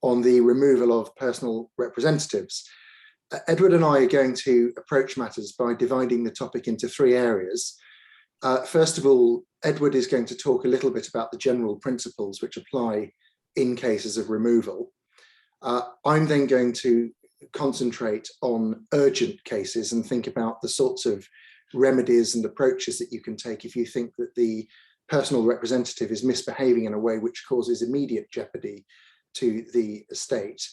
on the removal of personal representatives. Edward and I are going to approach matters by dividing the topic into three areas. First of all, Edward is going to talk a little bit about the general principles which apply in cases of removal. I'm then going to concentrate on urgent cases and think about the sorts of remedies and approaches that you can take if you think that the personal representative is misbehaving in a way which causes immediate jeopardy to the estate.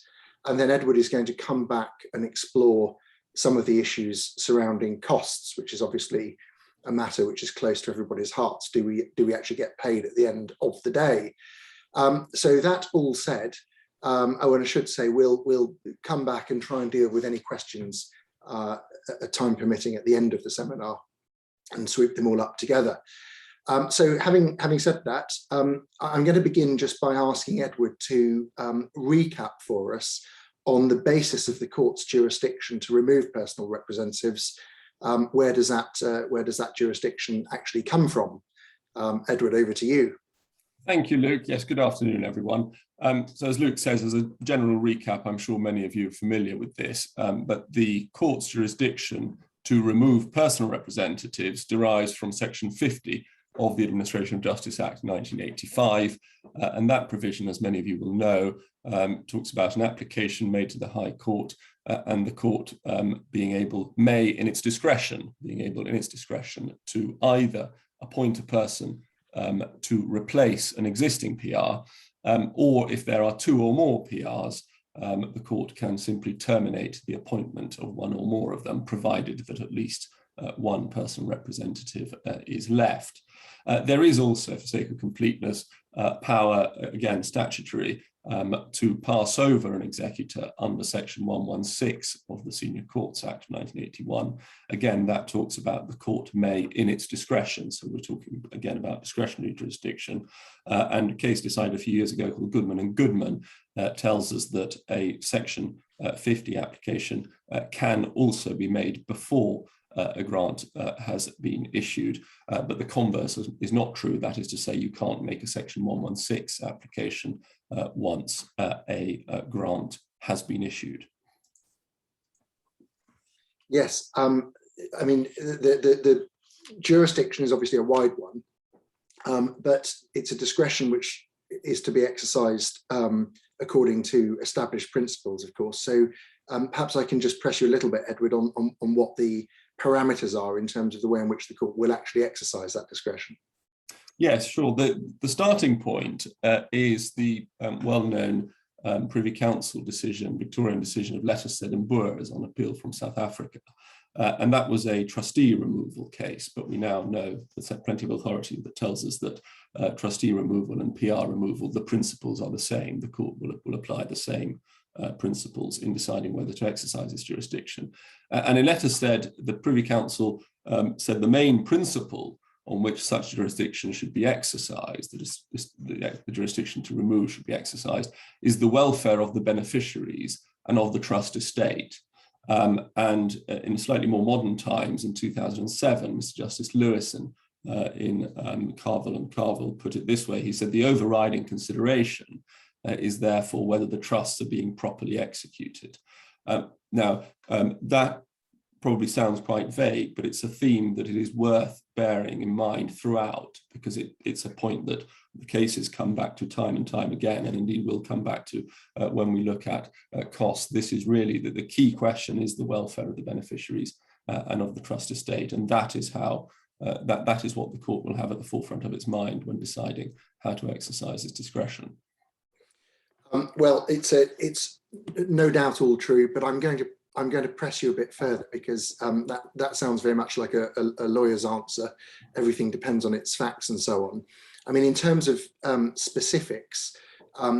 And then Edward is going to come back and explore some of the issues surrounding costs, which is obviously a matter which is close to everybody's hearts. Do we actually get paid at the end of the day? So that all said, I should say we'll come back and try and deal with any questions time permitting at the end of the seminar and sweep them all up together. So having said that, I'm going to begin just by asking Edward to recap for us on the basis of the court's jurisdiction to remove personal representatives. Where does that jurisdiction actually come from? Edward, over to you. Thank you, Luke. Yes, good afternoon, everyone. So as Luke says, as a general recap, I'm sure many of you are familiar with this, but the court's jurisdiction to remove personal representatives derives from Section 50 of the Administration of Justice Act 1985. And that provision, as many of you will know, talks about an application made to the High Court and the court may, in its discretion, to either appoint a person to replace an existing PR, or if there are two or more PRs, the court can simply terminate the appointment of one or more of them, provided that at least one personal representative is left. There is also, for sake of completeness, power, again statutory, to pass over an executor under Section 116 of the Senior Courts Act 1981. Again, that talks about the court may, in its discretion, so we're talking again about discretionary jurisdiction, and a case decided a few years ago called Goodman and Goodman tells us that a Section 50 application can also be made before a grant has been issued, but the converse is not true. That is to say, you can't make a Section 116 application once a grant has been issued. Yes, I mean, the jurisdiction is obviously a wide one, but it's a discretion which is to be exercised according to established principles, of course. So perhaps I can just press you a little bit, Edward, on what the parameters are in terms of the way in which the court will actually exercise that discretion. Yes, sure. The starting point is the well-known Privy Council decision, Victorian decision of Lettersted and Boers on appeal from South Africa. And that was a trustee removal case, but we now know there's plenty of authority that tells us that trustee removal and PR removal, the principles are the same. The court will apply the same principles in deciding whether to exercise its jurisdiction. And in Lettersted, the Privy Council said the main principle on which such jurisdiction should be exercised, the jurisdiction to remove should be exercised, is the welfare of the beneficiaries and of the trust estate. And in slightly more modern times, in 2007, Mr. Justice Lewison in Carville and Carville put it this way. He said, the overriding consideration is therefore whether the trusts are being properly executed. Now, that probably sounds quite vague, but it's a theme that it is worth bearing in mind throughout, because it's a point that the cases come back to time and time again, and indeed will come back to when we look at costs. This is really the key question is the welfare of the beneficiaries and of the trust estate, and that is how that is what the court will have at the forefront of its mind when deciding how to exercise its discretion. Well, it's no doubt all true, but I'm going to press you a bit further, because that sounds very much like a lawyer's answer. Everything depends on its facts and so on. I mean, in terms of specifics,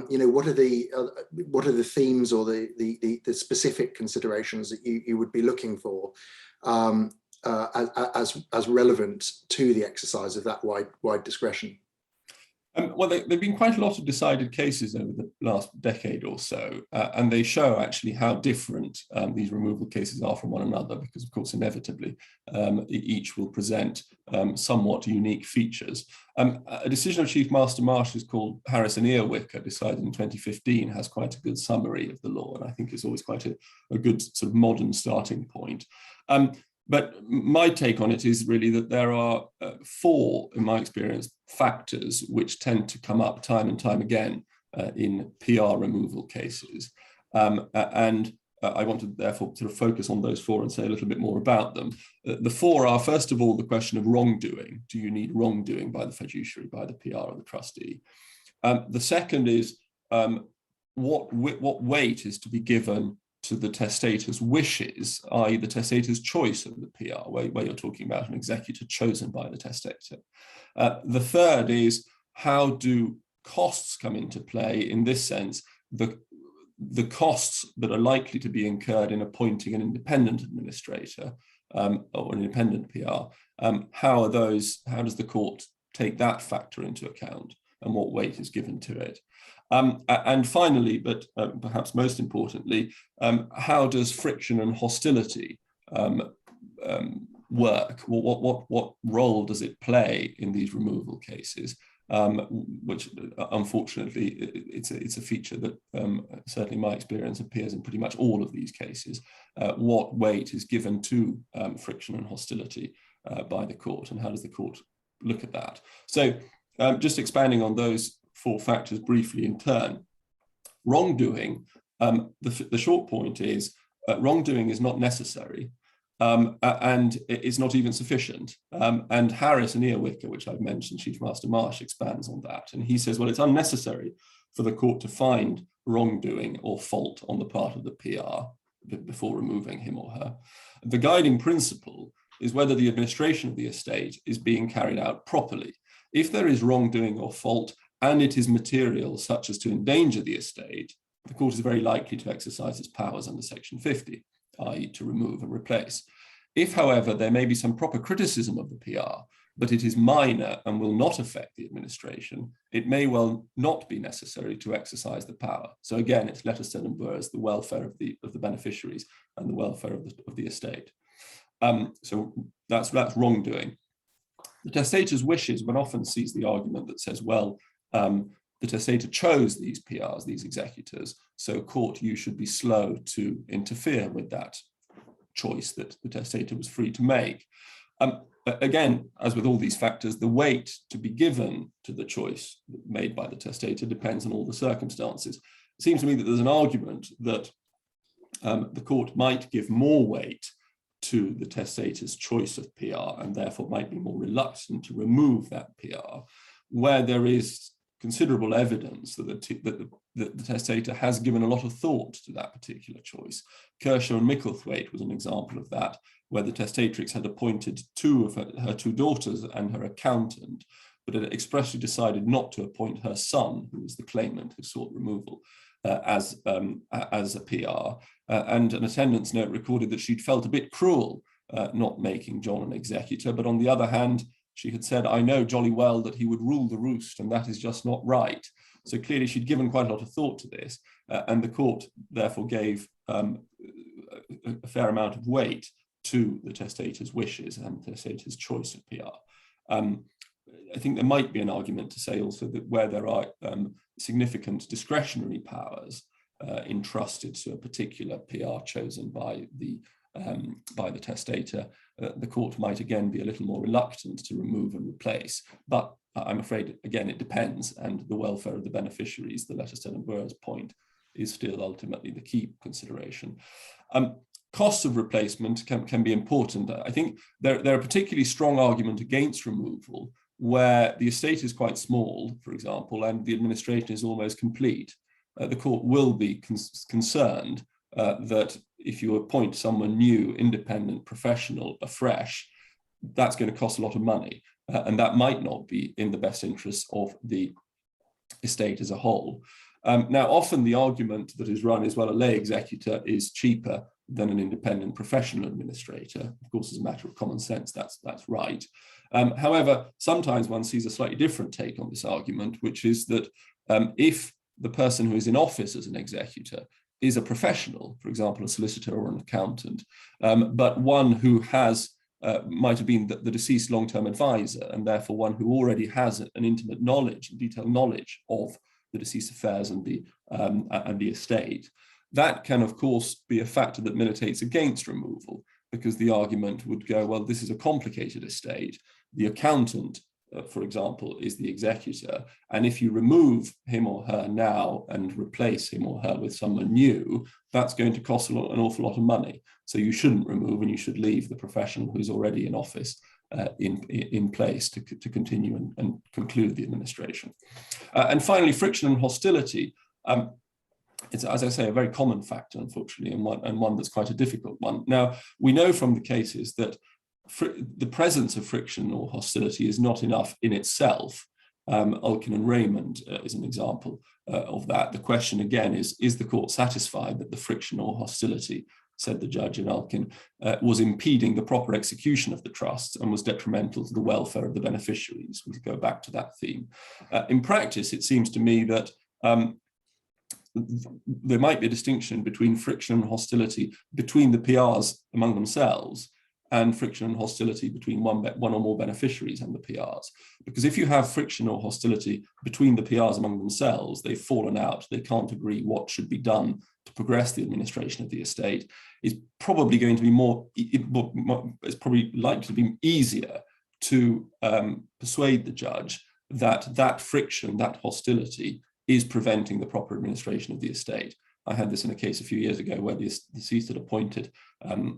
you know, what are the themes or the specific considerations that you would be looking for as relevant to the exercise of that wide discretion? Well, there have been quite a lot of decided cases over the last decade or so, and they show actually how different these removal cases are from one another, because of course, inevitably, each will present somewhat unique features. A decision of Chief Master Marsh's called Harris and Earwicker, decided in 2015, has quite a good summary of the law, and I think it's always quite a good sort of modern starting point. But my take on it is really that there are four, in my experience, factors which tend to come up time and time again in PR removal cases. And I want to therefore sort of focus on those four and say a little bit more about them. The four are, first of all, the question of wrongdoing. Do you need wrongdoing by the fiduciary, by the PR or the trustee? The second is what weight is to be given to the testator's wishes, i.e. the testator's choice of the PR, where you're talking about an executor chosen by the testator. The third is, how do costs come into play? In this sense, the costs that are likely to be incurred in appointing an independent administrator or an independent PR, how does the court take that factor into account, and what weight is given to it? And finally, but perhaps most importantly, how does friction and hostility work? What role does it play in these removal cases? Which unfortunately, it's a feature that certainly in my experience appears in pretty much all of these cases. What weight is given to friction and hostility by the court, and how does the court look at that? So just expanding on those four factors briefly in turn. Wrongdoing, the short point is wrongdoing is not necessary, and it's not even sufficient. And Harris and Earwicker, which I've mentioned, Chief Master Marsh expands on that. And he says, well, it's unnecessary for the court to find wrongdoing or fault on the part of the PR before removing him or her. The guiding principle is whether the administration of the estate is being carried out properly. If there is wrongdoing or fault, and it is material such as to endanger the estate, the court is very likely to exercise its powers under Section 50, i.e. to remove and replace. If, however, there may be some proper criticism of the PR, but it is minor and will not affect the administration, it may well not be necessary to exercise the power. So again, it's Letterston and Burrs, the welfare of the beneficiaries and the welfare of the estate. So that's wrongdoing. The testator's wishes, one often sees the argument that says, well, the testator chose these PRs, these executors, so court, you should be slow to interfere with that choice that the testator was free to make. Again, as with all these factors, the weight to be given to the choice made by the testator depends on all the circumstances. It seems to me that there's an argument that the court might give more weight to the testator's choice of PR and therefore might be more reluctant to remove that PR, where there is considerable evidence that the testator has given a lot of thought to that particular choice. Kershaw and Micklethwaite was an example of that, where the testatrix had appointed two of her two daughters and her accountant, but had expressly decided not to appoint her son, who was the claimant who sought removal, as a PR. And an attendance note recorded that she'd felt a bit cruel not making John an executor, but on the other hand, she had said, I know jolly well that he would rule the roost, and that is just not right. So clearly she'd given quite a lot of thought to this, and the court therefore gave a fair amount of weight to the testator's wishes and the testator's choice of PR. I think there might be an argument to say also that where there are significant discretionary powers entrusted to a particular PR chosen by the testator, the court might again be a little more reluctant to remove and replace. But I'm afraid, again, it depends, and the welfare of the beneficiaries, the Letterston and Burrs point, is still ultimately the key consideration. Costs of replacement can be important. I think there are particularly strong argument against removal where the estate is quite small, for example, and the administration is almost complete. The court will be concerned that if you appoint someone new, independent, professional, afresh, that's going to cost a lot of money. And that might not be in the best interest of the estate as a whole. Now, often the argument that is run is, well, a lay executor is cheaper than an independent professional administrator. Of course, as a matter of common sense, that's right. However, sometimes one sees a slightly different take on this argument, which is that if the person who is in office as an executor is a professional, for example, a solicitor or an accountant, but one who has might have been the deceased long-term advisor, and therefore one who already has an intimate knowledge, detailed knowledge of the deceased affairs and the estate. That can, of course, be a factor that militates against removal, because the argument would go, well, this is a complicated estate. The accountant, for example, is the executor. And if you remove him or her now and replace him or her with someone new, that's going to cost an awful lot of money. So you shouldn't remove, and you should leave the professional who's already in office in place to continue and conclude the administration. And finally, friction and hostility. It's, as I say, a very common factor, unfortunately, and one that's quite a difficult one. Now, we know from the cases that the presence of friction or hostility is not enough in itself. Ulkin and Raymond is an example of that. The question again is the court satisfied that the friction or hostility, said the judge in Ulkin, was impeding the proper execution of the trusts and was detrimental to the welfare of the beneficiaries? We go back to that theme. In practice, it seems to me that there might be a distinction between friction and hostility between the PRs among themselves and friction and hostility between one or more beneficiaries and the PRs. Because if you have friction or hostility between the PRs among themselves, they've fallen out, they can't agree what should be done to progress the administration of the estate, it's probably going to be it's probably likely to be easier to persuade the judge that that friction, that hostility, is preventing the proper administration of the estate. I had this in a case a few years ago where the deceased had appointed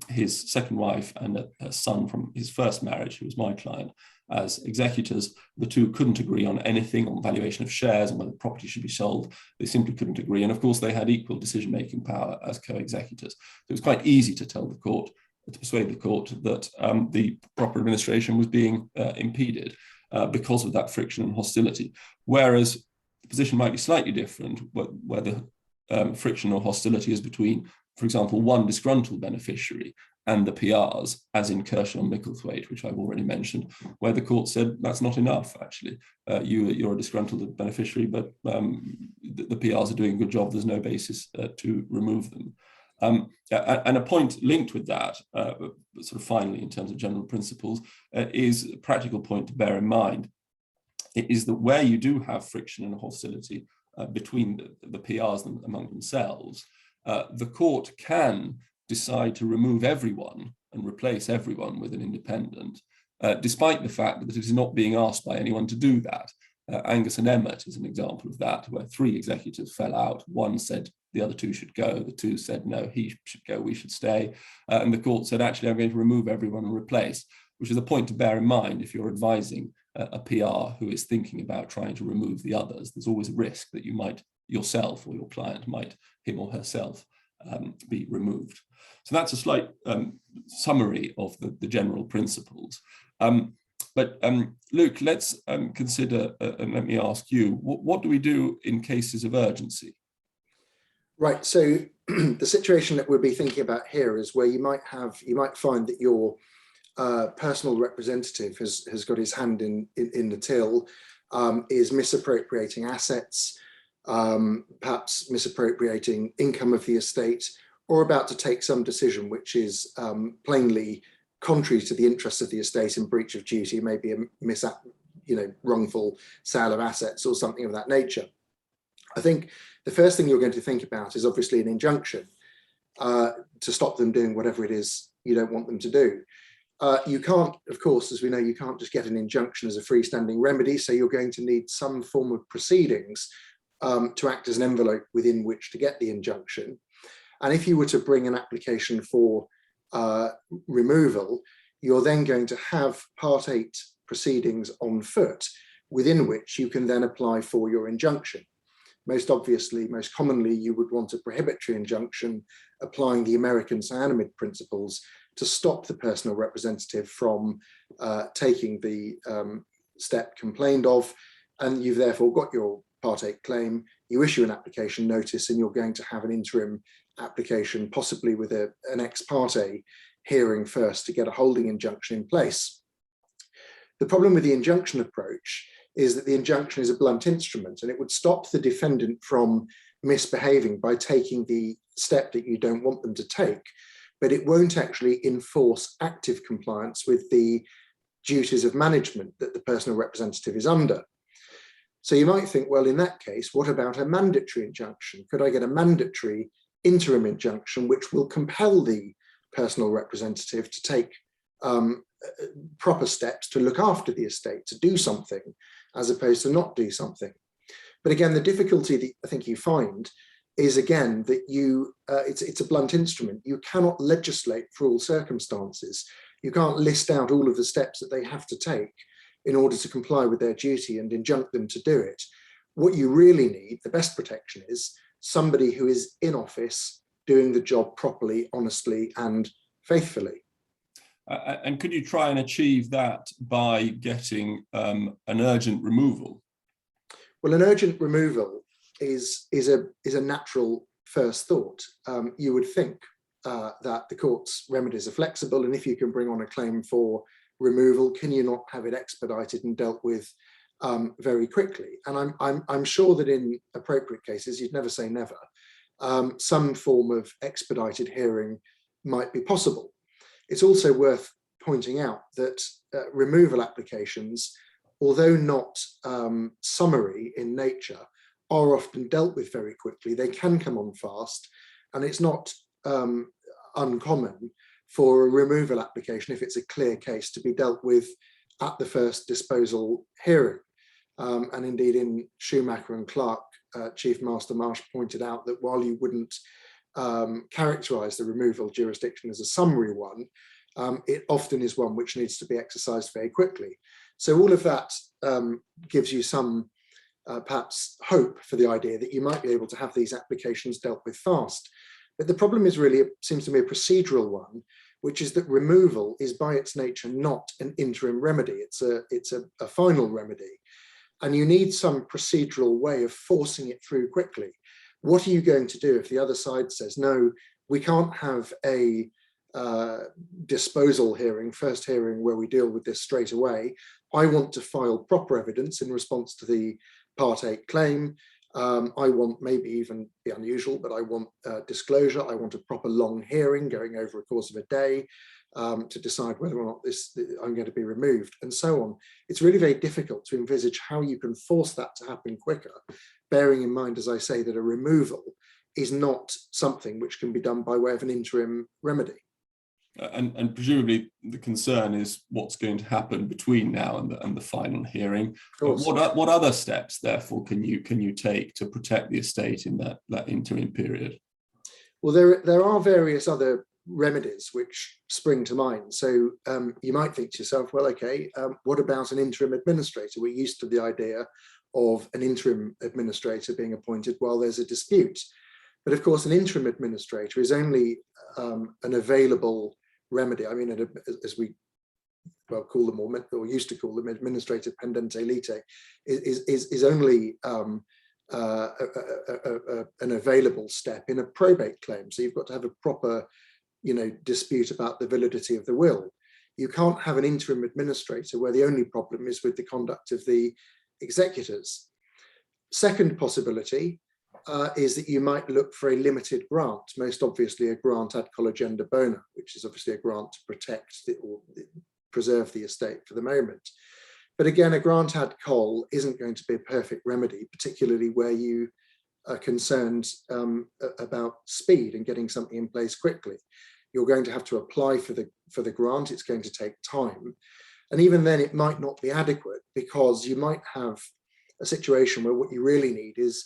his second wife and a son from his first marriage, who was my client, as executors. The two couldn't agree on anything, on valuation of shares and whether property should be sold. They simply couldn't agree. And of course, they had equal decision-making power as co-executors. So it was quite easy to tell the court, to persuade the court that the proper administration was being impeded because of that friction and hostility. Whereas the position might be slightly different, where the friction or hostility is between, for example, one disgruntled beneficiary and the PRs, as in Kershaw and Micklethwaite, which I've already mentioned, where the court said that's not enough, actually. You're a disgruntled beneficiary, but the PRs are doing a good job. There's no basis to remove them. And a point linked with that, sort of finally, in terms of general principles, is a practical point to bear in mind. It is that where you do have friction and hostility between the PRs among themselves, the court can decide to remove everyone and replace everyone with an independent, despite the fact that it is not being asked by anyone to do that. Angus and Emmett is an example of that, where three executors fell out. One said the other two should go. The two said, no, he should go, we should stay. And the court said, actually, I'm going to remove everyone and replace, which is a point to bear in mind if you're advising a PR who is thinking about trying to remove the others. There's always a risk that you might, yourself or your client might, him or herself, be removed. So that's a slight summary of the general principles. But Luke, let's consider, and let me ask you, what do we do in cases of urgency? Right, so the situation that we'll be thinking about here is where you might find that your personal representative has got his hand in the till, is misappropriating assets, perhaps misappropriating income of the estate, or about to take some decision which is plainly contrary to the interests of the estate in breach of duty, maybe a wrongful sale of assets or something of that nature. I think the first thing you're going to think about is obviously an injunction to stop them doing whatever it is you don't want them to do. You can't, of course, as we know, you can't just get an injunction as a freestanding remedy, so you're going to need some form of proceedings to act as an envelope within which to get the injunction. And if you were to bring an application for removal, you're then going to have Part 8 proceedings on foot, within which you can then apply for your injunction. Most obviously, most commonly, you would want a prohibitory injunction applying the American cyanamide principles to stop the personal representative from taking the step complained of, and you've therefore got your Part 8 claim. you issue an application notice and you're going to have an interim application, possibly with an ex parte hearing first to get a holding injunction in place. The problem with the injunction approach is that the injunction is a blunt instrument, and it would stop the defendant from misbehaving by taking the step that you don't want them to take, but it won't actually enforce active compliance with the duties of management that the personal representative is under. So you might think, well, in that case, what about a mandatory injunction? Could I get a mandatory interim injunction which will compel the personal representative to take proper steps to look after the estate, to do something, as opposed to not do something? But again, the difficulty that I think you find is, again, that it's a blunt instrument. You cannot legislate for all circumstances. You can't list out all of the steps that they have to take in order to comply with their duty and injunct them to do it. What you really need, the best protection, is somebody who is in office doing the job properly, honestly, and faithfully. And could you try and achieve that by getting an urgent removal? Well, an urgent removal is a natural first thought. You would think that the court's remedies are flexible, and if you can bring on a claim for removal, can you not have it expedited and dealt with very quickly? And I'm sure that in appropriate cases, you'd never say never, some form of expedited hearing might be possible. It's also worth pointing out that removal applications, although not summary in nature, are often dealt with very quickly. They can come on fast, and it's not uncommon for a removal application, if it's a clear case, to be dealt with at the first disposal hearing. And indeed, in Schumacher and Clark, Chief Master Marsh pointed out that while you wouldn't characterize the removal jurisdiction as a summary one, it often is one which needs to be exercised very quickly. So all of that gives you some perhaps hope for the idea that you might be able to have these applications dealt with fast. But the problem is really, it seems to me, a procedural one, which is that removal is by its nature not an interim remedy. It's a final remedy. And you need some procedural way of forcing it through quickly. What are you going to do if the other side says, no, we can't have a disposal hearing, first hearing where we deal with this straight away. I want to file proper evidence in response to the Part 8 claim. I want, maybe even the unusual, but I want disclosure. I want a proper long hearing going over a course of a day to decide whether or not I'm going to be removed, and so on. It's really very difficult to envisage how you can force that to happen quicker, bearing in mind, as I say, that a removal is not something which can be done by way of an interim remedy. And presumably the concern is what's going to happen between now and the final hearing. What other steps, therefore, can you take to protect the estate in that interim period? Well, there are various other remedies which spring to mind. So you might think to yourself, well, okay, what about an interim administrator? We're used to the idea of an interim administrator being appointed while there's a dispute. But of course, an interim administrator is only an available remedy. I mean, as we call them, or used to call them, administrative pendente lite, is only an available step in a probate claim. So you've got to have a proper, dispute about the validity of the will. You can't have an interim administrator where the only problem is with the conduct of the executors. Second possibility is that you might look for a limited grant, most obviously a grant ad collegenda bona, which is obviously a grant to protect or preserve the estate for the moment. But again, a grant ad col isn't going to be a perfect remedy, particularly where you are concerned about speed and getting something in place quickly. You're going to have to apply for the grant. It's going to take time. And even then, it might not be adequate, because you might have a situation where what you really need is,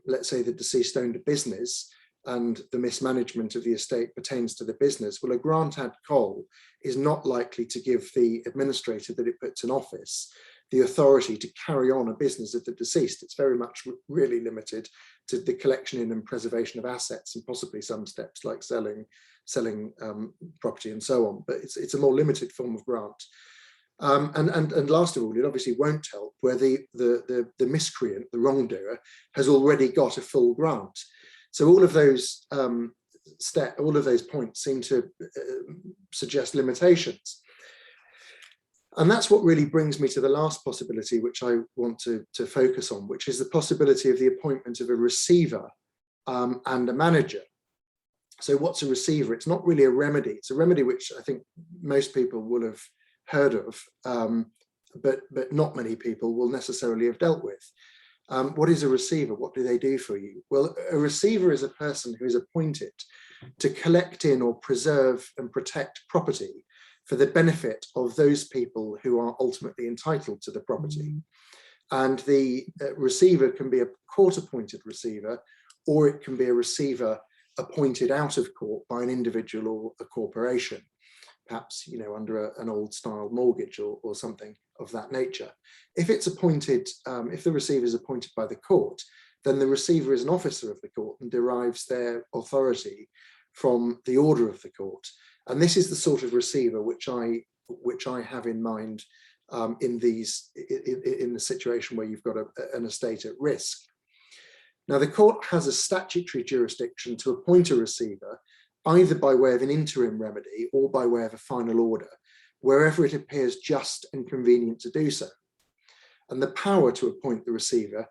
let's say the deceased owned a business and the mismanagement of the estate pertains to the business. Well, a grant ad col is not likely to give the administrator that it puts in office the authority to carry on a business of the deceased. It's very much really limited to the collection in and preservation of assets, and possibly some steps like selling property and so on. But it's a more limited form of grant. And last of all, it obviously won't help where the miscreant, the wrongdoer, has already got a full grant. So all of those all of those points seem to suggest limitations. And that's what really brings me to the last possibility, which I want to focus on, which is the possibility of the appointment of a receiver and a manager. So what's a receiver? It's not really a remedy. It's a remedy which I think most people will have heard of, but not many people will necessarily have dealt with. What is a receiver? What do they do for you? Well, a receiver is a person who is appointed to collect in or preserve and protect property for the benefit of those people who are ultimately entitled to the property. And the receiver can be a court-appointed receiver, or it can be a receiver appointed out of court by an individual or a corporation, perhaps, you know, under an old style mortgage or something of that nature. If it's appointed, if the receiver is appointed by the court, then the receiver is an officer of the court and derives their authority from the order of the court. And this is the sort of receiver which I have in mind in the situation where you've got an estate at risk. Now, the court has a statutory jurisdiction to appoint a receiver, either by way of an interim remedy or by way of a final order, wherever it appears just and convenient to do so. And the power to appoint the receiver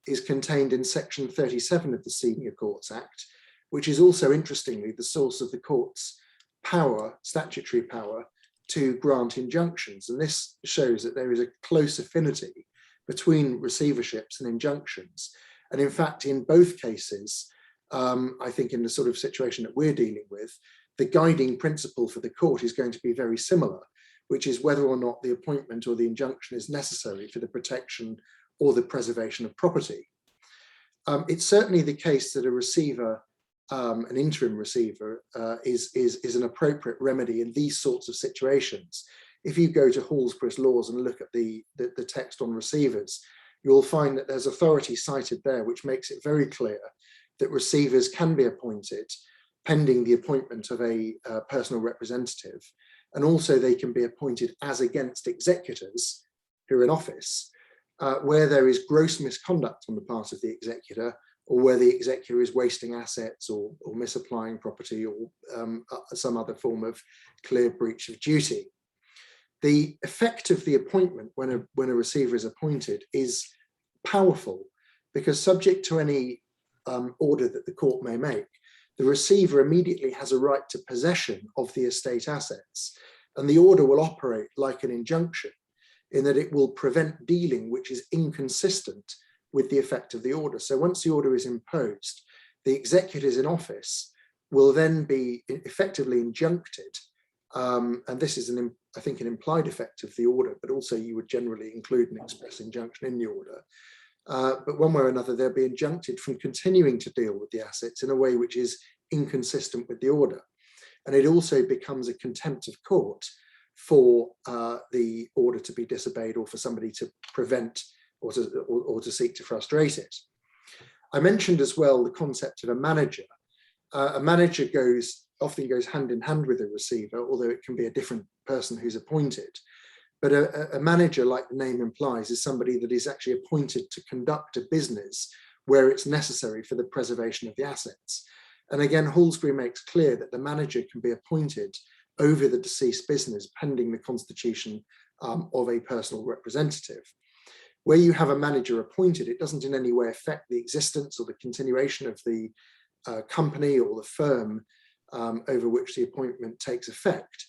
is contained in section 37 of the Senior Courts Act, which is also, interestingly, the source of the court's power, statutory power, to grant injunctions. And this shows that there is a close affinity between receiverships and injunctions. And in fact, in both cases, I think in the sort of situation that we're dealing with, the guiding principle for the court is going to be very similar, which is whether or not the appointment or the injunction is necessary for the protection or the preservation of property. It's certainly the case that a receiver, an interim receiver, is an appropriate remedy in these sorts of situations. If you go to Hallsborough's laws and look at the text on receivers, you'll find that there's authority cited there which makes it very clear that receivers can be appointed pending the appointment of a personal representative, and also they can be appointed as against executors who are in office, where there is gross misconduct on the part of the executor, or where the executor is wasting assets or misapplying property, or some other form of clear breach of duty. The effect of the appointment when a receiver is appointed is powerful, because subject to any order that the court may make, the receiver immediately has a right to possession of the estate assets, and the order will operate like an injunction in that it will prevent dealing which is inconsistent with the effect of the order. So once the order is imposed, the executors in office will then be effectively injuncted. And this is, I think, an implied effect of the order, but also you would generally include an express injunction in the order. But one way or another, they'll be injuncted from continuing to deal with the assets in a way which is inconsistent with the order. And it also becomes a contempt of court for the order to be disobeyed, or for somebody to prevent or to seek to frustrate it. I mentioned as well the concept of a manager. A manager often goes hand in hand with a receiver, although it can be a different person who's appointed. But a manager, like the name implies, is somebody that is actually appointed to conduct a business where it's necessary for the preservation of the assets. And again, Hallsbury makes clear that the manager can be appointed over the deceased business pending the constitution of a personal representative. Where you have a manager appointed, it doesn't in any way affect the existence or the continuation of the company or the firm over which the appointment takes effect.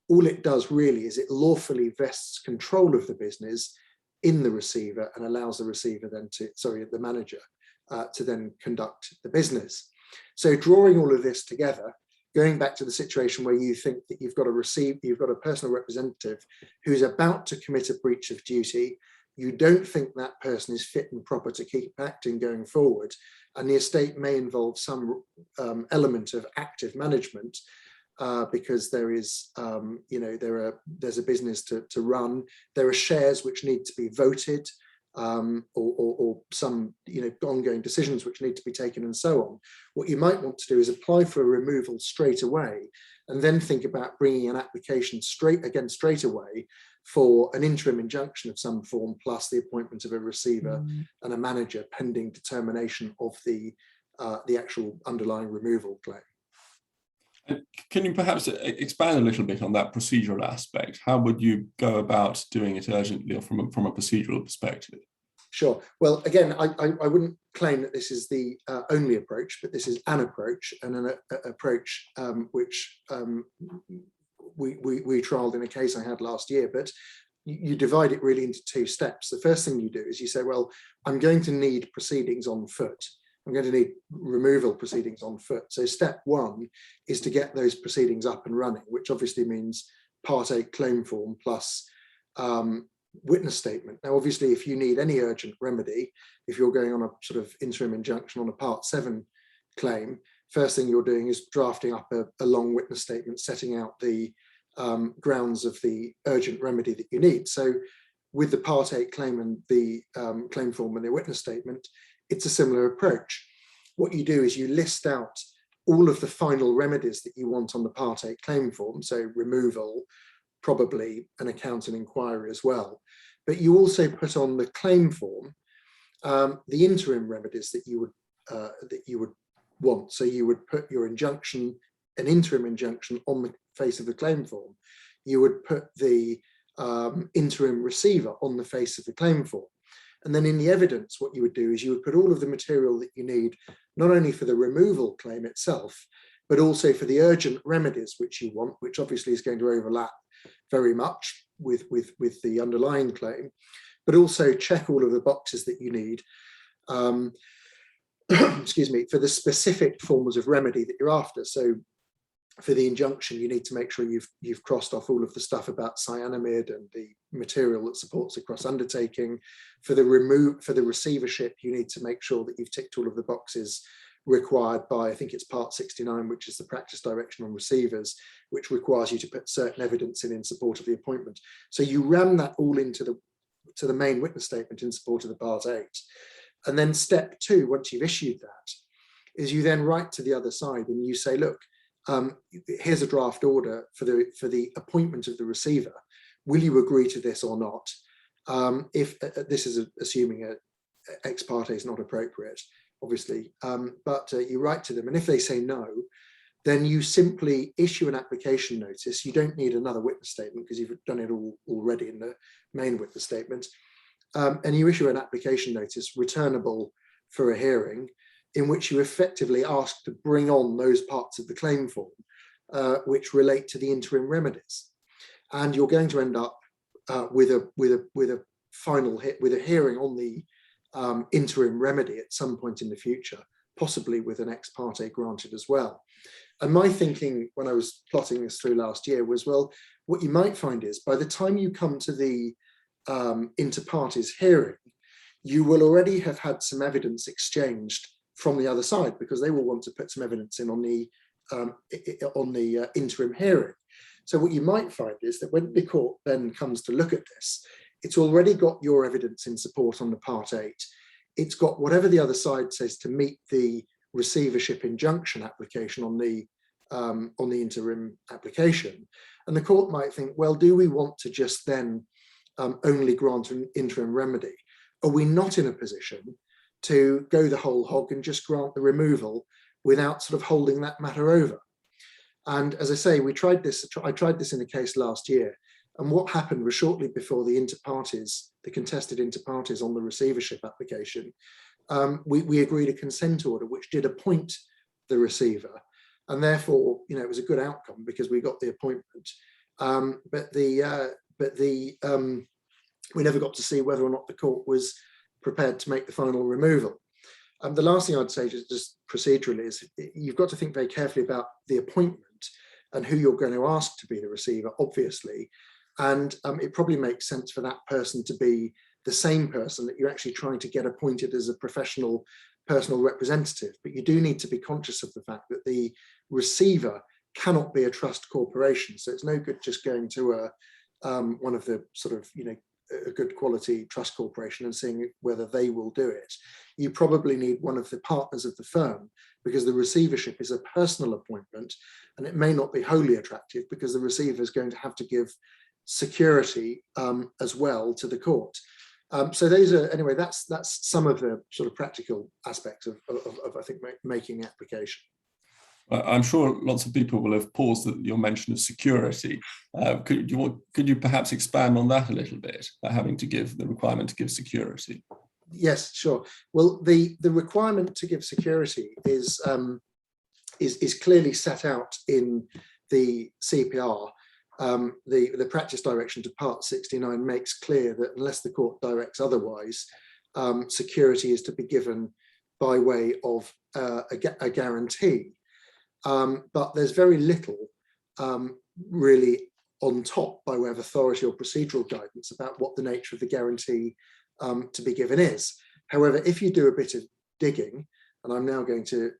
All it does really is it lawfully vests control of the business in the receiver and allows the receiver then the manager to then conduct the business. So drawing all of this together, going back to the situation where you think that you've got a personal representative who's about to commit a breach of duty, you don't think that person is fit and proper to keep acting going forward, and the estate may involve some element of active management, because there is, there's a business to run. There are shares which need to be voted, or some ongoing decisions which need to be taken, and so on. What you might want to do is apply for a removal straight away, and then think about bringing an application straight away for an interim injunction of some form, plus the appointment of a receiver and a manager pending determination of the actual underlying removal claim. Can you perhaps expand a little bit on that procedural aspect? How would you go about doing it urgently or from a procedural perspective? Sure. Well, again, I wouldn't claim that this is the only approach, but this is an approach, and an approach which we trialed in a case I had last year. But you divide it really into two steps. The first thing you do is you say, well, I'm going to need proceedings on foot. I'm going to need removal proceedings on foot. So step one is to get those proceedings up and running, which obviously means Part 8 claim form plus witness statement. Now, obviously, if you need any urgent remedy, if you're going on a sort of interim injunction on a Part 7 claim, first thing you're doing is drafting up a long witness statement setting out the grounds of the urgent remedy that you need. So with the Part 8 claim and the claim form and the witness statement, it's a similar approach. What you do is you list out all of the final remedies that you want on the Part 8 claim form, so removal, probably an account and inquiry as well. But you also put on the claim form the interim remedies that you would want. So you would put your injunction, an interim injunction, on the face of the claim form. You would put the interim receiver on the face of the claim form. And then in the evidence, what you would do is you would put all of the material that you need, not only for the removal claim itself, but also for the urgent remedies which you want, which obviously is going to overlap very much with the underlying claim, but also check all of the boxes that you need, excuse me, for the specific forms of remedy that you're after. So for the injunction, you need to make sure you've crossed off all of the stuff about cyanamide and the material that supports a cross undertaking. For the receivership, you need to make sure that you've ticked all of the boxes required by, I think it's Part 69, which is the practice direction on receivers, which requires you to put certain evidence in support of the appointment. So you ram that all into the main witness statement in support of the Part 8. And then step two, once you've issued that, is you then write to the other side and you say, look, here's a draft order for the appointment of the receiver. Will you agree to this or not? If this is assuming ex parte is not appropriate, obviously, but you write to them, and if they say no, then you simply issue an application notice. You don't need another witness statement because you've done it all already in the main witness statement, and you issue an application notice returnable for a hearing, in which you effectively ask to bring on those parts of the claim form which relate to the interim remedies, and you're going to end up with a final hit, with a hearing on the interim remedy at some point in the future, possibly with an ex parte granted as well. And my thinking when I was plotting this through last year was, well, what you might find is by the time you come to the inter partes hearing, you will already have had some evidence exchanged from the other side, because they will want to put some evidence in on the interim hearing. So what you might find is that when the court then comes to look at this, it's already got your evidence in support on the Part 8. It's got whatever the other side says to meet the receivership injunction application on the interim application. And the court might think, well, do we want to just then only grant an interim remedy? Are we not in a position to go the whole hog and just grant the removal without sort of holding that matter over? And as I say, I tried this in a case last year. And what happened was shortly before the contested inter partes on the receivership application, we agreed a consent order which did appoint the receiver, and therefore, it was a good outcome because we got the appointment. But we never got to see whether or not the court was prepared to make the final removal. The last thing I'd say, just procedurally, is you've got to think very carefully about the appointment and who you're going to ask to be the receiver, obviously. And it probably makes sense for that person to be the same person that you're actually trying to get appointed as a professional personal representative. But you do need to be conscious of the fact that the receiver cannot be a trust corporation. So it's no good just going to one of the sort of, a good quality trust corporation and seeing whether they will do it. You probably need one of the partners of the firm, because the receivership is a personal appointment, and it may not be wholly attractive because the receiver is going to have to give security as well to the court. So those are, anyway, that's some of the sort of practical aspects of I think, making the application. I'm sure lots of people will have paused at your mention of security. Could you perhaps expand on that a little bit, having to give the requirement to give security? Yes, sure. Well, the requirement to give security is clearly set out in the CPR. The practice direction to Part 69 makes clear that unless the court directs otherwise, security is to be given by way of a guarantee. But there's very little really on top by way of authority or procedural guidance about what the nature of the guarantee to be given is. However, if you do a bit of digging, and I'm now going to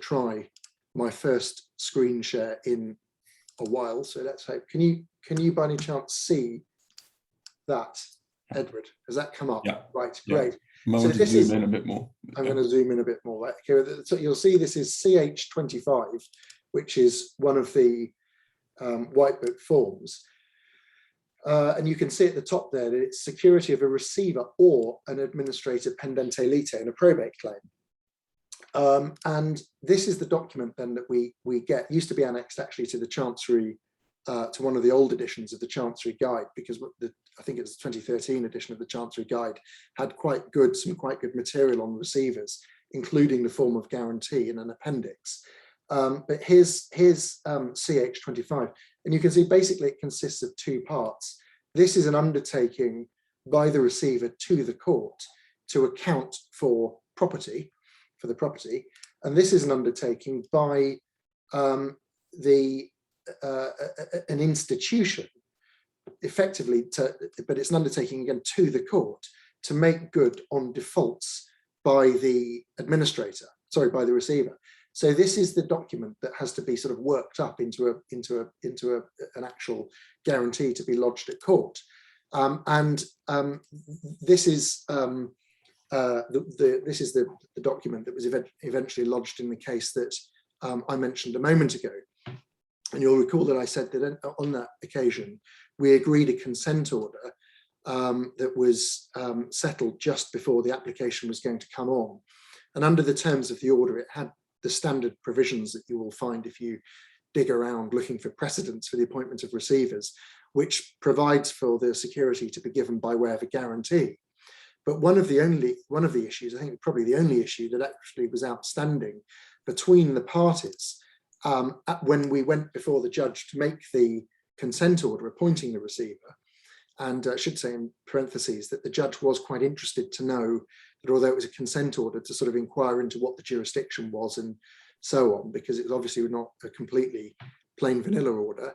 try my first screen share in a while, so let's hope. Can you by any chance see that, Edward? Has that come up? Yeah. Right, Yeah. great. So this zoom in a bit more. I'm going to zoom in a bit more. Right? Okay, so you'll see this is CH25, which is one of the White Book forms. And you can see at the top there that it's security of a receiver or an administrator pendente lite in a probate claim. And this is the document then that we get. It used to be annexed actually to the Chancery, to one of the old editions of the Chancery Guide, because I think it was the 2013 edition of the Chancery Guide had some quite good material on receivers, including the form of guarantee in an appendix. But here's CH25, and you can see basically it consists of two parts. This is an undertaking by the receiver to the court to account for the property, and this is an undertaking by an institution, effectively, but it's an undertaking again to the court to make good on defaults by the by the receiver. So this is the document that has to be sort of worked up into an actual guarantee to be lodged at court, this is the document that was eventually lodged in the case that I mentioned a moment ago. And you'll recall that I said that on that occasion we agreed a consent order that was settled just before the application was going to come on, and under the terms of the order it had the standard provisions that you will find if you dig around looking for precedents for the appointment of receivers, which provides for the security to be given by way of a guarantee. But one of the issues, I think probably the only issue that actually was outstanding between the parties when we went before the judge to make the consent order appointing the receiver, and I should say in parentheses that the judge was quite interested to know that although it was a consent order, to sort of inquire into what the jurisdiction was and so on, because it was obviously not a completely plain vanilla order.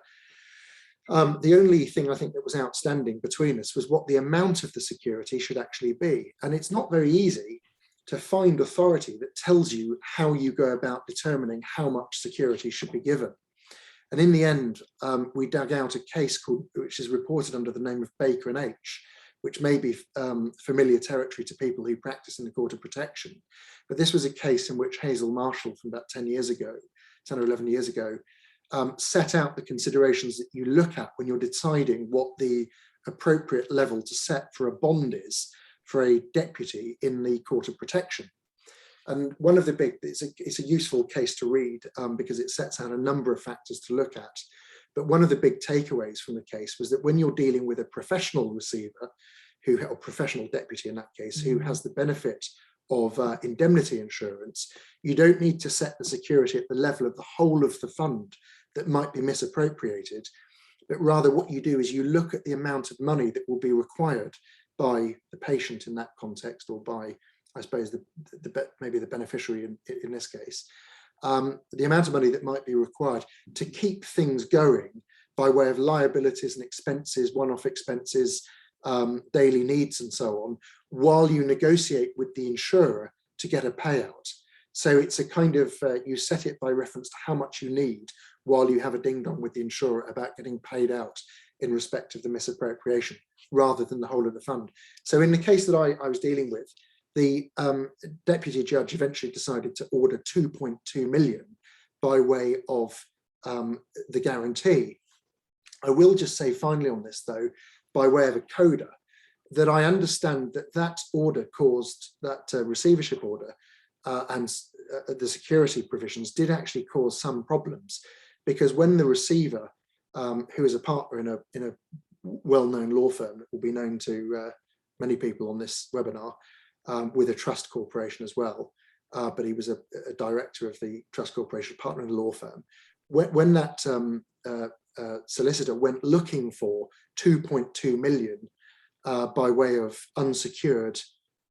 The only thing I think that was outstanding between us was what the amount of the security should actually be. And it's not very easy to find authority that tells you how you go about determining how much security should be given. And in the end, we dug out a case which is reported under the name of Baker and H, which may be familiar territory to people who practice in the Court of Protection. But this was a case in which Hazel Marshall from about 10 or 11 years ago, set out the considerations that you look at when you're deciding what the appropriate level to set for a bond is for a deputy in the Court of Protection. And one of the it's a useful case to read because it sets out a number of factors to look at. But one of the big takeaways from the case was that when you're dealing with a professional receiver, or professional deputy in that case, who has the benefit of indemnity insurance, you don't need to set the security at the level of the whole of the fund that might be misappropriated. But rather what you do is you look at the amount of money that will be required by the patient in that context, or by, I suppose, maybe the beneficiary in this case, the amount of money that might be required to keep things going by way of liabilities and expenses, one-off expenses, daily needs and so on, while you negotiate with the insurer to get a payout. So it's a kind of, you set it by reference to how much you need while you have a ding-dong with the insurer about getting paid out in respect of the misappropriation, rather than the whole of the fund. So in the case that I was dealing with, the deputy judge eventually decided to order 2.2 million by way of the guarantee. I will just say finally on this, though, by way of a coda, that I understand that that order caused, that receivership order and the security provisions did actually cause some problems, because when the receiver, who is a partner in a well-known law firm that will be known to many people on this webinar, with a trust corporation as well, but he was a director of the trust corporation, partner in a law firm. When that solicitor went looking for 2.2 million by way of unsecured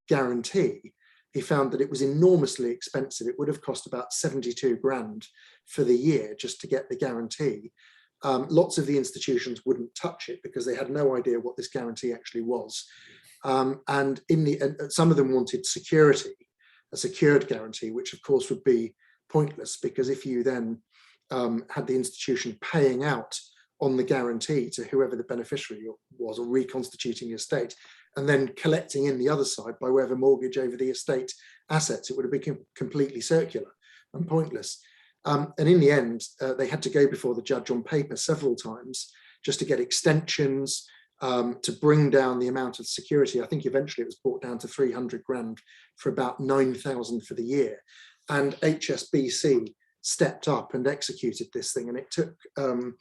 guarantee, he found that it was enormously expensive. It would have cost about 72 grand for the year just to get the guarantee. Lots of the institutions wouldn't touch it because they had no idea what this guarantee actually was. And some of them wanted security, a secured guarantee, which of course would be pointless, because if you then had the institution paying out on the guarantee to whoever the beneficiary was, or reconstituting the estate, and then collecting in the other side by way of a mortgage over the estate assets, it would have been completely circular and pointless. And in the end, they had to go before the judge on paper several times just to get extensions, to bring down the amount of security. I think eventually it was brought down to 300 grand for about 9,000 for the year. And HSBC stepped up and executed this thing, and it took whatever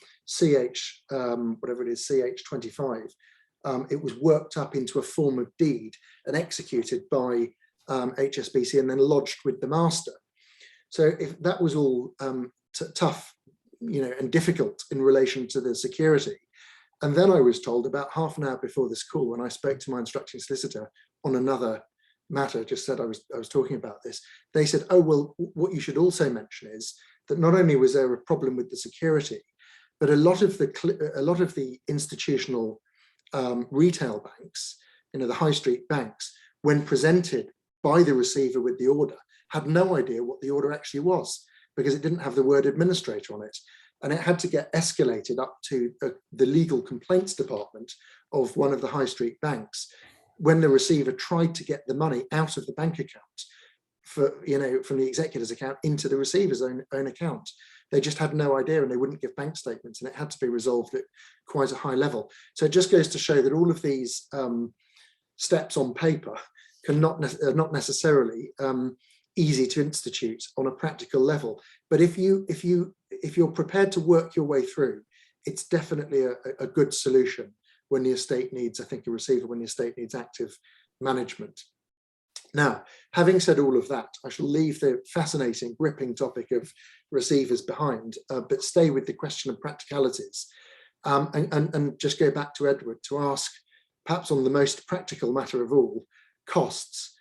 it is, CH25. It was worked up into a form of deed and executed by HSBC and then lodged with the master. So if that was all tough, and difficult in relation to the security. And then I was told about half an hour before this call, when I spoke to my instructing solicitor on another matter, just said I was talking about this. They said, oh, well, what you should also mention is that not only was there a problem with the security, but a lot of the institutional retail banks, the high street banks, when presented by the receiver with the order, had no idea what the order actually was, because it didn't have the word administrator on it. And it had to get escalated up to the legal complaints department of one of the high street banks when the receiver tried to get the money out of the bank account from the executor's account into the receiver's own account. They just had no idea, and they wouldn't give bank statements, and it had to be resolved at quite a high level. So it just goes to show that all of these steps on paper are not necessarily easy to institute on a practical level. But if you're prepared to work your way through, it's definitely a good solution when the estate needs, I think, a receiver, when the estate needs active management. Now, having said all of that, I shall leave the fascinating, gripping topic of receivers behind, but stay with the question of practicalities, and just go back to Edward to ask, perhaps on the most practical matter of all, costs,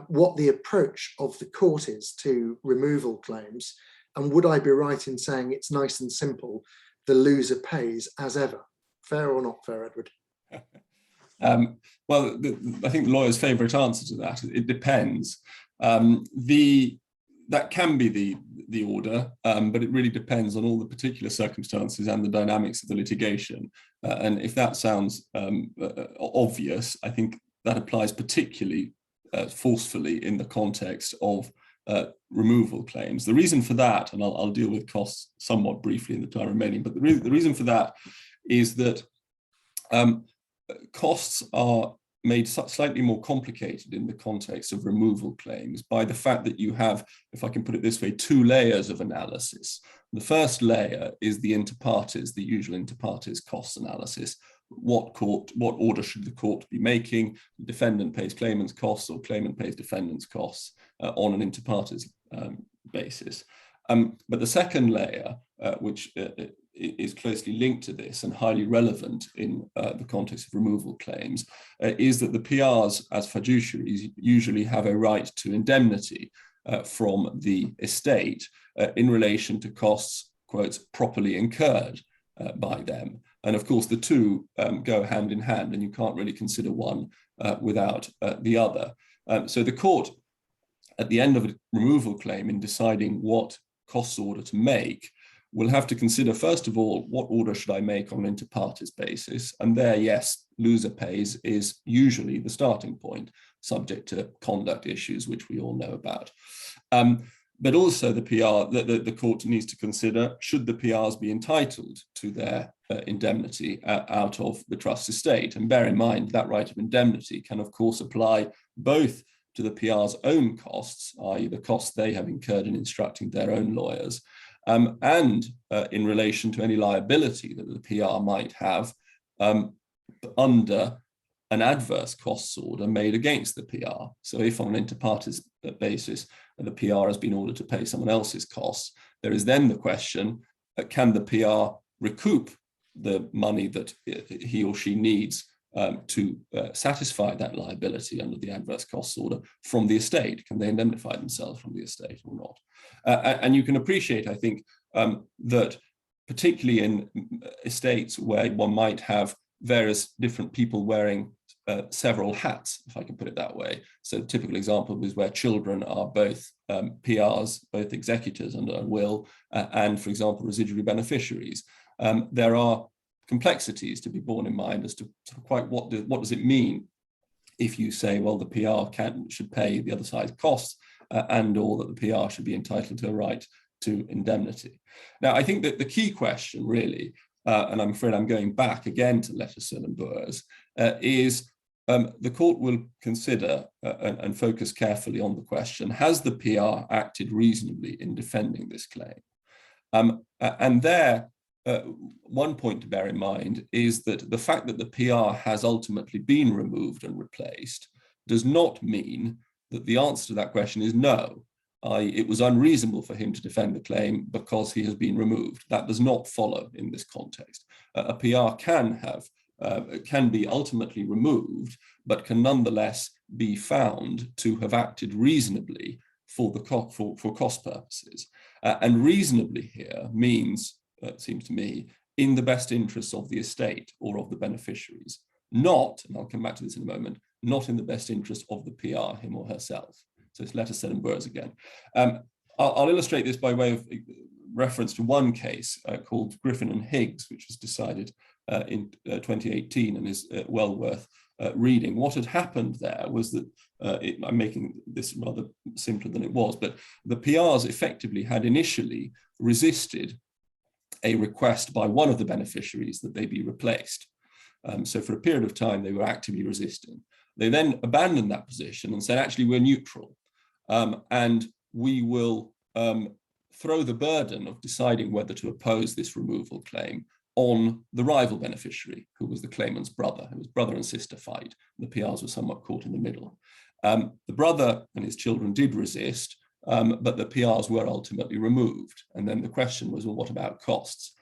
what the approach of the court is to removal claims, and would I be right in saying it's nice and simple, the loser pays as ever? Fair or not fair, Edward? Well, I think the lawyer's favourite answer to that, it depends. That can be the order, but it really depends on all the particular circumstances and the dynamics of the litigation. And if that sounds obvious, I think that applies particularly forcefully in the context of removal claims. The reason for that, and I'll deal with costs somewhat briefly in the time remaining, but the reason for that is that costs are made slightly more complicated in the context of removal claims by the fact that you have, if I can put it this way, two layers of analysis. The first layer is the inter partes, the usual inter partes cost analysis. What order should the court be making? The defendant pays claimant's costs, or claimant pays defendant's costs on an inter partes basis. But the second layer, which is closely linked to this and highly relevant in the context of removal claims, is that the PRs as fiduciaries usually have a right to indemnity from the estate in relation to costs, quotes, properly incurred by them. And of course, the two go hand in hand, and you can't really consider one without the other. So the court, at the end of a removal claim, in deciding what costs order to make, will have to consider, first of all, what order should I make on an inter partes basis? And there, yes, loser pays is usually the starting point, subject to conduct issues, which we all know about. But also the PR, the court needs to consider, should the PRs be entitled to their indemnity out of the trust estate? And bear in mind that right of indemnity can of course apply both to the PR's own costs, i.e. the costs they have incurred in instructing their own lawyers, and in relation to any liability that the PR might have under an adverse costs order made against the PR. So if on an inter partes basis, the PR has been ordered to pay someone else's costs, there is then the question, can the PR recoup the money that he or she needs to satisfy that liability under the adverse costs order from the estate? Can they indemnify themselves from the estate or not? And you can appreciate, I think, that particularly in estates where one might have various different people wearing several hats, if I can put it that way. So a typical example is where children are both PRs, both executors under a will, and, for example, residuary beneficiaries. There are complexities to be borne in mind as to quite what does it mean if you say, well, the PR should pay the other side's costs and or that the PR should be entitled to a right to indemnity. Now, I think that the key question really, and I'm afraid I'm going back again to Letters and Boers, is the court will consider and focus carefully on the question, has the PR acted reasonably in defending this claim? And there, one point to bear in mind is that the fact that the PR has ultimately been removed and replaced does not mean that the answer to that question is no. It was unreasonable for him to defend the claim because he has been removed. That does not follow in this context. A PR can be ultimately removed, but can nonetheless be found to have acted reasonably for cost purposes. And reasonably here means, it seems to me, in the best interests of the estate or of the beneficiaries, not, and I'll come back to this in a moment, not in the best interest of the PR, him or herself. So it's Letters and Boers again. I'll illustrate this by way of reference to one case called Griffin and Higgs, which was decided in 2018 and is well worth reading. What had happened there was that, I'm making this rather simpler than it was, but the PRs effectively had initially resisted a request by one of the beneficiaries that they be replaced. So for a period of time, they were actively resisting. They then abandoned that position and said, actually, we're neutral. And we will throw the burden of deciding whether to oppose this removal claim on the rival beneficiary, who was the claimant's brother. It was brother and sister fight. The PRs were somewhat caught in the middle. The brother and his children did resist, but the PRs were ultimately removed. And then the question was, well, what about costs?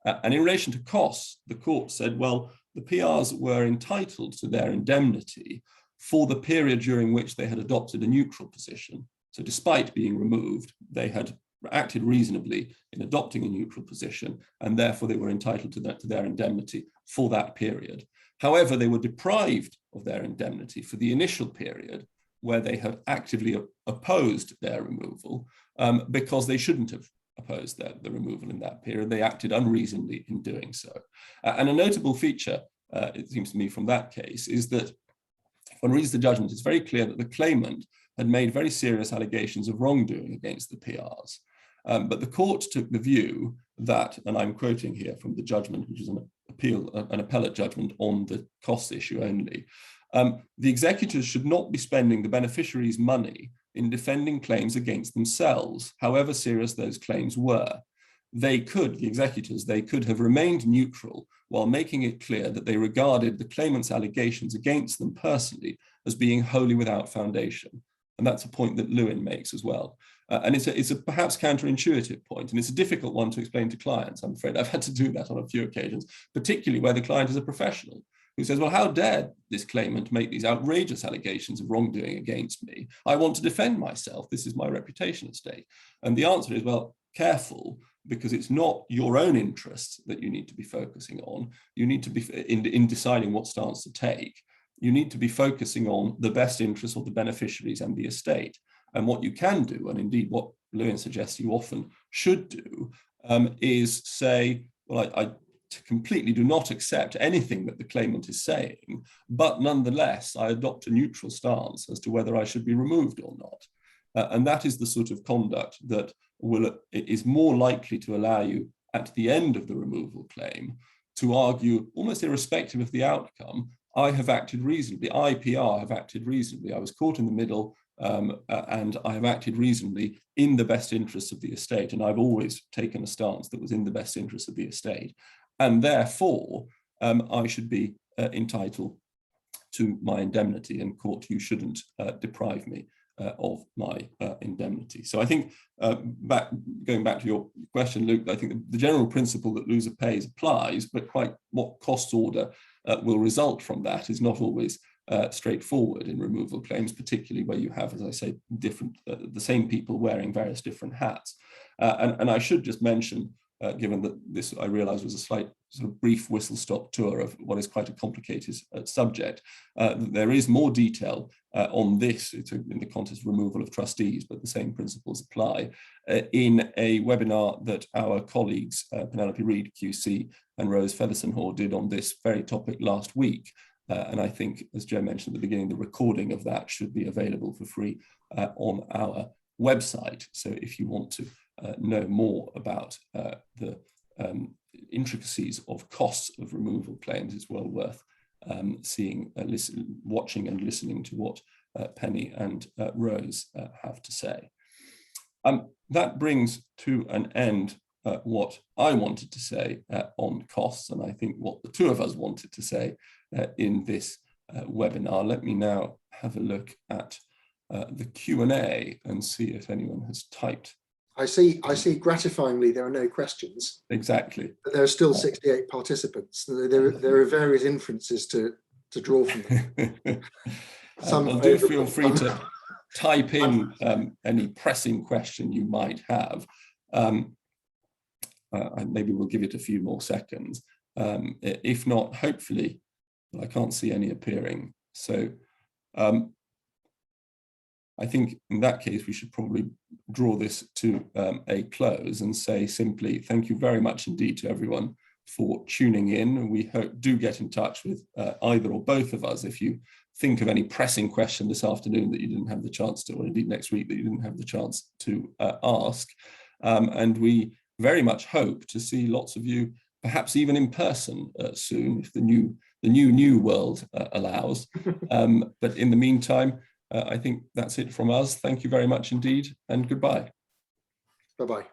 And in relation to costs, the court said, well, the PRs were entitled to their indemnity for the period during which they had adopted a neutral position. So despite being removed, they had acted reasonably in adopting a neutral position, and therefore they were entitled to their indemnity for that period. However, they were deprived of their indemnity for the initial period where they had actively opposed their removal because they shouldn't have opposed the removal in that period. They acted unreasonably in doing so. And a notable feature, it seems to me, from that case is that if one reads the judgment, it's very clear that the claimant had made very serious allegations of wrongdoing against the PRs. But the court took the view that, and I'm quoting here from the judgment, which is an appellate judgment on the cost issue only, the executors should not be spending the beneficiaries' money in defending claims against themselves, however serious those claims were. The executors could have remained neutral while making it clear that they regarded the claimant's allegations against them personally as being wholly without foundation. And that's a point that Lewin makes as well. And it's a perhaps counterintuitive point, and it's a difficult one to explain to clients. I'm afraid I've had to do that on a few occasions, particularly where the client is a professional who says, well, how dare this claimant make these outrageous allegations of wrongdoing against me? I want to defend myself. This is my reputation at stake. And the answer is, well, careful, because it's not your own interests that you need to be focusing on. You need to be, in deciding what stance to take, you need to be focusing on the best interests of the beneficiaries and the estate. And what you can do, and indeed what Lewin suggests you often should do, is say, well, I completely do not accept anything that the claimant is saying, but nonetheless, I adopt a neutral stance as to whether I should be removed or not. And that is the sort of conduct that is more likely to allow you at the end of the removal claim to argue, almost irrespective of the outcome, I have acted reasonably, IPR have acted reasonably, I was caught in the middle, and I have acted reasonably in the best interests of the estate, and I've always taken a stance that was in the best interests of the estate, and therefore I should be entitled to my indemnity, and court, you shouldn't deprive me of my indemnity. So I think, going back to your question, Luke, I think the general principle that loser pays applies, but quite what cost order will result from that is not always straightforward in removal claims, particularly where you have, as I say, different the same people wearing various different hats. And I should just mention, given that this I realise was a slight sort of brief whistle-stop tour of what is quite a complicated subject, there is more detail on this in the context of removal of trustees, but the same principles apply in a webinar that our colleagues Penelope Reid QC and Rose Featherson-Hoare did on this very topic last week. And I think, as Joe mentioned at the beginning, the recording of that should be available for free on our website. So if you want to know more about the intricacies of costs of removal claims, it's well worth watching and listening to what Penny and Rose have to say. That brings to an end what I wanted to say on costs, and I think what the two of us wanted to say in this webinar. Let me now have a look at the Q&A and see if anyone has typed. I see gratifyingly there are no questions. Exactly. But there are still 68 participants. There are various inferences to draw from them. Well, do feel free to type in any pressing question you might have. Maybe we'll give it a few more seconds. If not, hopefully, I can't see any appearing. So I think in that case, we should probably draw this to a close and say simply, thank you very much indeed to everyone for tuning in. We do get in touch with either or both of us if you think of any pressing question this afternoon that you didn't have the chance to, or indeed next week that you didn't have the chance to ask. And we very much hope to see lots of you, perhaps even in person soon, if the new world allows. But in the meantime, I think that's it from us. Thank you very much indeed, and goodbye. Bye-bye.